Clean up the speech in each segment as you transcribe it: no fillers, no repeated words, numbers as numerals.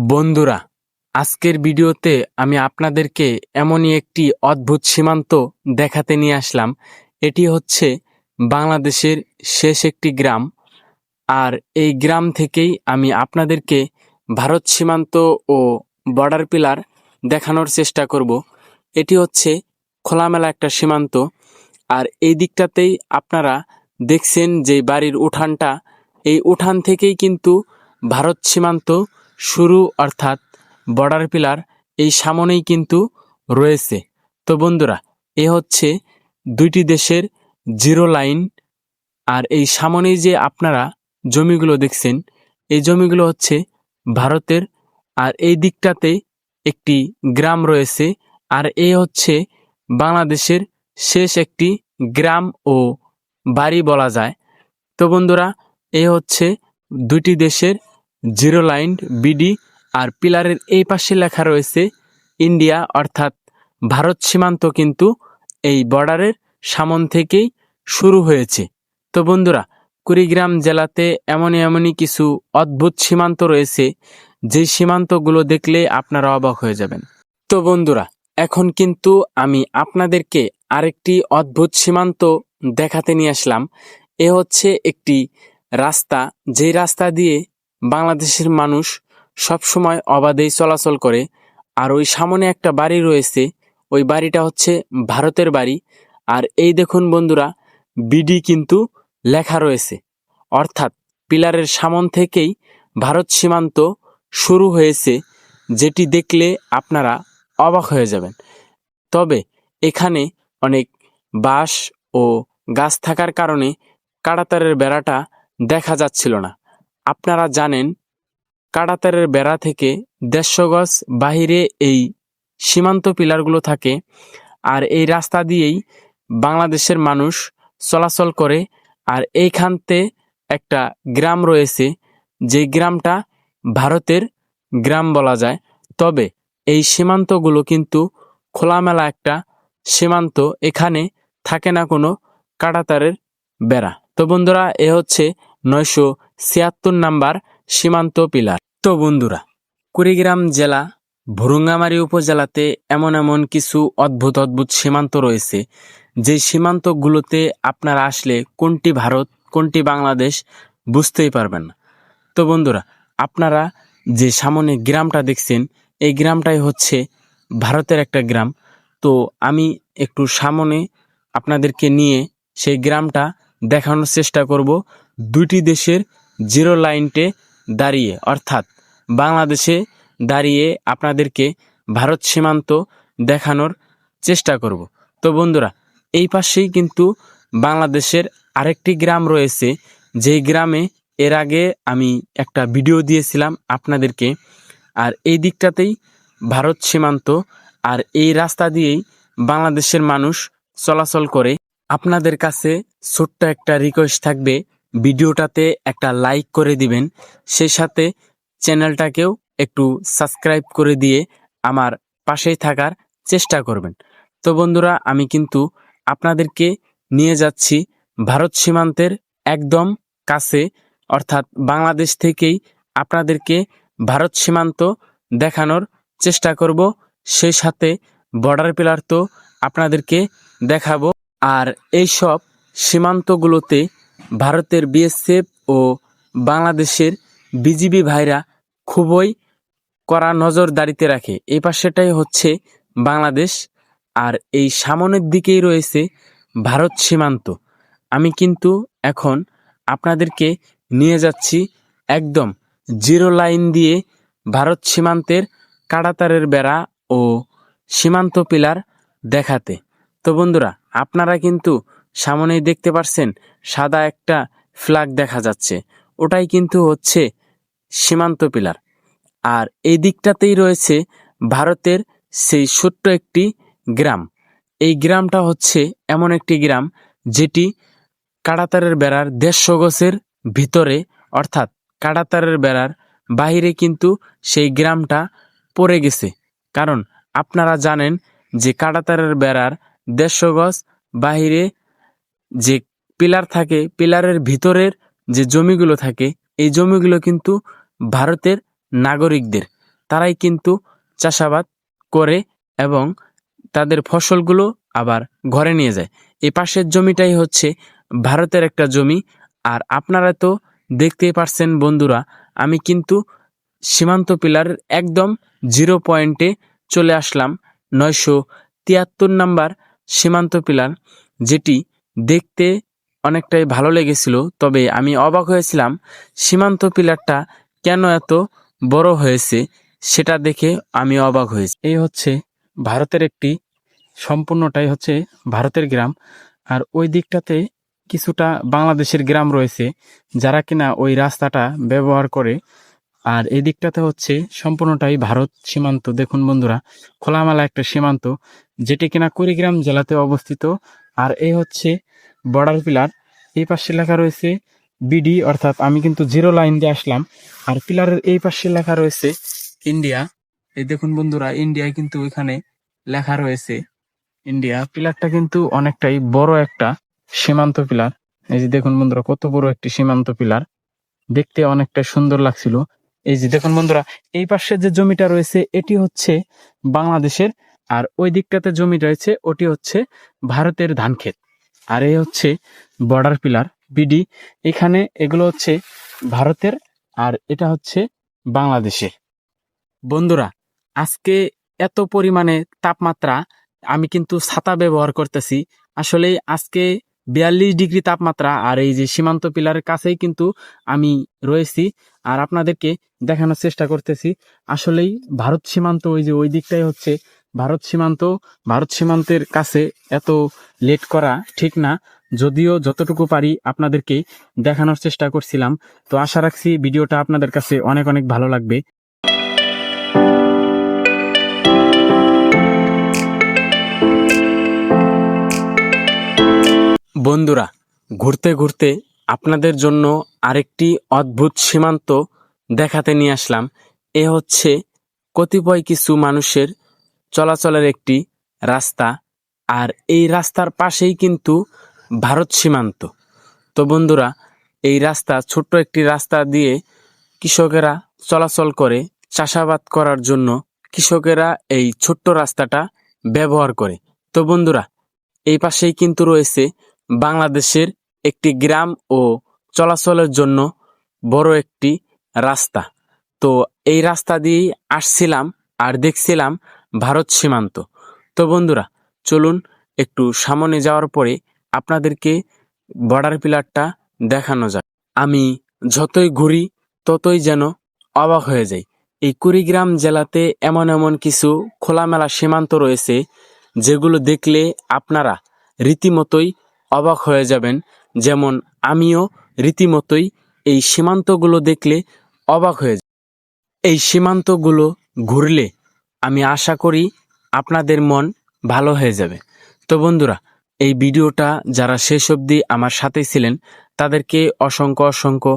বন্ধুরা, আজকের ভিডিওতে আমি আপনাদেরকে এমনই একটি অদ্ভুত সীমান্ত দেখাতে নিয়ে আসলাম। এটি হচ্ছে বাংলাদেশের শেষ একটি গ্রাম। আর এই গ্রাম থেকেই আমি আপনাদেরকে ভারত সীমান্ত ও বর্ডার পিলার দেখানোর চেষ্টা করব। এটি হচ্ছে খোলামেলা একটা সীমান্ত। আর এই দিকটাতেই আপনারা দেখছেন যে বাড়ির উঠানটা, এই উঠান থেকেই কিন্তু ভারত সীমান্ত শুরু, অর্থাৎ বর্ডার পিলার এই সামনেই কিন্তু রয়েছে। তো বন্ধুরা, এ হচ্ছে দুইটি দেশের জিরো লাইন। আর এই সামনেই যে আপনারা জমিগুলো দেখছেন, এই জমিগুলো হচ্ছে ভারতের। আর এই দিকটাতে একটি গ্রাম রয়েছে। আর এ হচ্ছে বাংলাদেশের শেষ একটি গ্রাম ও বাড়ি বলা যায়। তো বন্ধুরা, এ হচ্ছে দুইটি দেশের জিরো লাইন বিডি। আর পিলারের এই পাশে লেখা রয়েছে ইন্ডিয়া, অর্থাৎ ভারত সীমান্ত কিন্তু এই বর্ডারের সামন থেকেই শুরু হয়েছে। তো বন্ধুরা, কুড়িগ্রাম জেলাতে এমনই কিছু অদ্ভুত সীমান্ত রয়েছে, যে সীমান্তগুলো দেখলে আপনারা অবাক হয়ে যাবেন। তো বন্ধুরা, এখন কিন্তু আমি আপনাদেরকে আরেকটি অদ্ভুত সীমান্ত দেখাতে নিয়ে আসলাম। এ হচ্ছে একটি রাস্তা, যেই রাস্তা দিয়ে বাংলাদেশের মানুষ সবসময় অবাধেই চলাচল করে। আর ওই সামনে একটা বাড়ি রয়েছে, ওই বাড়িটা হচ্ছে ভারতের বাড়ি। আর এই দেখুন বন্ধুরা, বিডি কিন্তু লেখা রয়েছে, অর্থাৎ পিলারের সামন থেকেই ভারত সীমান্ত শুরু হয়েছে, যেটি দেখলে আপনারা অবাক হয়ে যাবেন। তবে এখানে অনেক বাঁশ ও গাছ থাকার কারণে কাঁটাতারের বেড়াটা দেখা যাচ্ছিল না। আপনারা জানেন, কাঁটাতারের বেড়া থেকে 150 গজ বাহিরে এই সীমান্ত পিলারগুলো থাকে। আর এই রাস্তা দিয়েই বাংলাদেশের মানুষ চলাচল করে। আর এইখানতে একটা গ্রাম রয়েছে, যে গ্রামটা ভারতের গ্রাম বলা যায়। তবে এই সীমান্তগুলো কিন্তু খোলামেলা একটা সীমান্ত, এখানে থাকে না কোনো কাঁটাতারের বেড়া। তো বন্ধুরা, এ হচ্ছে 976 নাম্বার সীমান্ত পিলার। তো বন্ধুরা, কুড়িগ্রাম জেলা ভুরুঙ্গামারী উপজেলাতে এমন কিছু অদ্ভুত সীমান্ত রয়েছে, যে সীমান্তগুলোতে আপনারা আসলে কোনটি ভারত কোনটি বাংলাদেশ বুঝতেই পারবেন না। তো বন্ধুরা, আপনারা যে সামনে গ্রামটা দেখছেন, এই গ্রামটাই হচ্ছে ভারতের একটা গ্রাম। তো আমি একটু সামনে আপনাদেরকে নিয়ে সেই গ্রামটা দেখানোর চেষ্টা করব, দুইটি দেশের জিরো লাইনটে দাঁড়িয়ে, অর্থাৎ বাংলাদেশে দাঁড়িয়ে আপনাদেরকে ভারত সীমান্ত দেখানোর চেষ্টা করব। তো বন্ধুরা, এই পাশেই কিন্তু বাংলাদেশের আরেকটি গ্রাম রয়েছে, যেই গ্রামে এর আগে আমি একটা ভিডিও দিয়েছিলাম আপনাদেরকে। আর এই দিকটাতেই ভারত সীমান্ত। আর এই রাস্তা দিয়েই বাংলাদেশের মানুষ চলাচল করে। আপনাদের কাছে ছোট্ট একটা রিকোয়েস্ট থাকবে, ভিডিওটাতে একটা লাইক করে দিবেন, সেই সাথে চ্যানেলটাকেও একটু সাবস্ক্রাইব করে দিয়ে আমার পাশেই থাকার চেষ্টা করবেন। তো বন্ধুরা, আমি কিন্তু আপনাদেরকে নিয়ে যাচ্ছি ভারত সীমান্তের একদম কাছে, অর্থাৎ বাংলাদেশ থেকেই আপনাদেরকে ভারত সীমান্ত দেখানোর চেষ্টা করব। সেই সাথে বর্ডার পিলার তো আপনাদেরকে দেখাবো। আর এই সব সীমান্তগুলোতে ভারতের বিএসএফ ও বাংলাদেশের বিজিবি ভাইরা খুবই কড়া নজরদারিতে রাখে। এই পাশেটাই হচ্ছে বাংলাদেশ, আর এই সামনের দিকেই রয়েছে ভারত সীমান্ত। আমি কিন্তু এখন আপনাদেরকে নিয়ে যাচ্ছি একদম জিরো লাইন দিয়ে ভারত সীমান্তের কাঁটাতারের বেড়া ও সীমান্ত পিলার দেখাতে। তো বন্ধুরা, আপনারা কিন্তু সামনেই দেখতে পাচ্ছেন সাদা একটা ফ্ল্যাগ দেখা যাচ্ছে, ওটাই কিন্তু হচ্ছে সীমান্ত পিলার। আর এই দিকটাতেই রয়েছে ভারতের সেই ছোট্ট একটি গ্রাম। এই গ্রামটা হচ্ছে এমন একটি গ্রাম, যেটি কাঁটাতারের বেড়ার 150 গজের ভিতরে, অর্থাৎ কাঁটাতারের বেড়ার বাহিরে কিন্তু সেই গ্রামটা পড়ে গেছে। কারণ আপনারা জানেন যে কাঁটাতারের বেড়ার 150 গজ বাহিরে যে পিলার থাকে, পিলারের ভিতরের যে জমিগুলো থাকে, এই জমিগুলো কিন্তু ভারতের নাগরিকদের। তারাই কিন্তু চাষাবাদ করে এবং তাদের ফসলগুলো আবার ঘরে নিয়ে যায়। এই পাশের জমিটাই হচ্ছে ভারতের একটা জমি। আর আপনারা তো দেখতেই পারছেন বন্ধুরা, আমি কিন্তু সীমান্ত পিলারের একদম 0 পয়েন্টে চলে আসলাম। 973 নাম্বার সীমান্ত পিলার, যেটি দেখতে অনেকটাই ভালো লেগেছিল। তবে আমি অবাক হয়েছিলাম সীমান্ত পিলারটা কেন এত বড় হয়েছে, সেটা দেখে আমি অবাক হয়েছি। এই হচ্ছে ভারতের একটি, সম্পূর্ণটাই হচ্ছে ভারতের গ্রাম। আর ওই দিকটাতে কিছুটা বাংলাদেশের গ্রাম রয়েছে যারা কিনা ওই রাস্তাটা ব্যবহার করে। আর এই দিকটাতে হচ্ছে সম্পূর্ণটাই ভারত সীমান্ত। দেখুন বন্ধুরা, খোলামেলা একটা সীমান্ত, যেটি কিনা কুড়িগ্রাম জেলাতে অবস্থিত। আর এই হচ্ছে বর্ডার পিলার। এই পাশে লেখা রয়েছে বিডি, অর্থাৎ আমি কিন্তু 0 লাইন দিয়ে আসলাম। আর পিলারের এই পাশে লেখা রয়েছে ইন্ডিয়া। এই দেখুন বন্ধুরা, ইন্ডিয়ায় কিন্তু এখানে লেখা রয়েছে ইন্ডিয়া। পিলারটা কিন্তু অনেকটাই বড় একটা সীমান্ত পিলার। এই যে দেখুন বন্ধুরা, কত বড় একটি সীমান্ত পিলার, দেখতে অনেকটা সুন্দর লাগছিল। এই যে দেখুন বন্ধুরা, এই পাশে যে জমিটা রয়েছে এটি হচ্ছে বাংলাদেশের, আর ওই দিকটাতে জমি রয়েছে ওটি হচ্ছে ভারতের ধান ক্ষেত। আর এই হচ্ছে বর্ডার পিলার বিডি। এখানে এগুলো হচ্ছে ভারতের, আর এটা হচ্ছে বাংলাদেশের। বন্ধুরা, আজকে এত পরিমাণে তাপমাত্রা, আমি কিন্তু ছাতা ব্যবহার করতেছি। আসলে আজকে 42 ডিগ্রি তাপমাত্রা। আর এই যে সীমান্ত পিলারের কাছেই কিন্তু আমি রয়েছি, আর আপনাদেরকে দেখানোর চেষ্টা করতেছি। আসলেই ভারত সীমান্ত, ওই যে ওই দিকটাই হচ্ছে ভারত সীমান্ত। ভারত সীমান্তের কাছে এত লেট করা ঠিক না, যদিও যতটুকু পারি আপনাদেরকে দেখানোর চেষ্টা করছিলাম। তো আশা রাখছি ভিডিওটা আপনাদের কাছে অনেক অনেক ভালো লাগবে। বন্ধুরা, ঘুরতে ঘুরতে আপনাদের জন্য আরেকটি অদ্ভুত সীমান্ত দেখাতে নিয়ে আসলাম। এ হচ্ছে কতিপয় কিছু মানুষের চলাচলের একটি রাস্তা, আর এই রাস্তার পাশেই কিন্তু ভারত সীমান্ত। তো বন্ধুরা, এই রাস্তা, ছোট্ট একটি রাস্তা দিয়ে কৃষকেরা চলাচল করে। চাষাবাদ করার জন্য কৃষকেরা এই ছোট্ট রাস্তাটা ব্যবহার করে। তো বন্ধুরা, এই পাশেই কিন্তু রয়েছে বাংলাদেশের একটি গ্রাম ও চলাচলের জন্য বড় একটি রাস্তা। তো এই রাস্তা দিয়েই আসছিলাম আর দেখছিলাম ভারত সীমান্ত। তো বন্ধুরা, চলুন একটু সামনে যাওয়ার পরে আপনাদেরকে বর্ডার পিলারটা দেখানো যায়। আমি যতই ঘুরি ততই যেন অবাক হয়ে যাই। এই কুড়িগ্রাম জেলাতে এমন এমন কিছু খোলামেলা সীমান্ত রয়েছে যেগুলো দেখলে আপনারা রীতিমতোই অবাক হয়ে যাবেন। যেমন আমিও রীতিমতোই এই সীমান্তগুলো দেখলে অবাক হয়ে যাই। এই সীমান্তগুলো ঘুরলে আমি আশা করি আপনাদের মন ভালো হয়ে যাবে। তো বন্ধুরা, এই ভিডিওটা যারা শেষ অবধি আমার সাথে ছিলেন তাদেরকে অসংখ্য অসংখ্য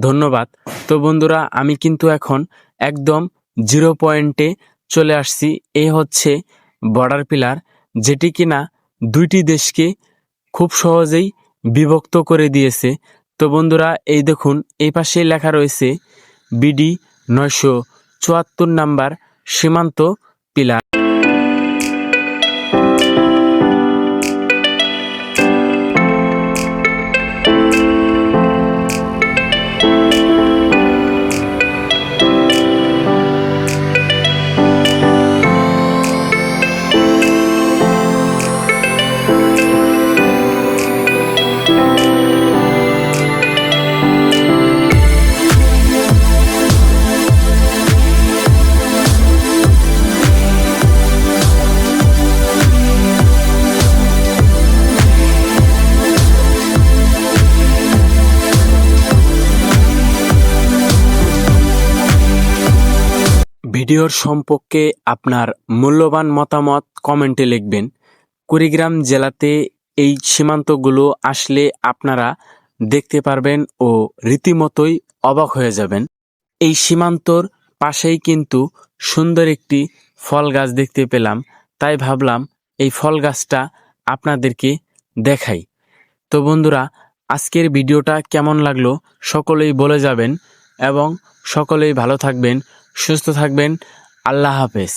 ধন্যবাদ। তো বন্ধুরা, আমি কিন্তু এখন একদম 0 পয়েন্টে চলে আসছি। এই হচ্ছে বর্ডার পিলার, যেটি কিনা দুইটি দেশকে খুব সহজেই বিভক্ত করে দিয়েছে। তো বন্ধুরা, এই দেখুন, এই পাশে লেখা রয়েছে বিডি 974 নাম্বার সীমান্ত পিলার। ভিডিওর সম্পর্কে আপনার মূল্যবান মতামত কমেন্টে লিখবেন। কুড়িগ্রাম জেলাতে এই সীমান্তগুলো আসলে আপনারা দেখতে পারবেন ও রীতিমতোই অবাক হয়ে যাবেন। এই সীমান্তর পাশেই কিন্তু সুন্দর একটি ফল গাছ দেখতে পেলাম, তাই ভাবলাম এই ফল গাছটা আপনাদেরকে দেখাই। তো বন্ধুরা, আজকের ভিডিওটা কেমন লাগলো সকলেই বলে যাবেন এবং সকলেই ভালো থাকবেন, সুস্থ থাকবেন। আল্লাহ হাফেজ।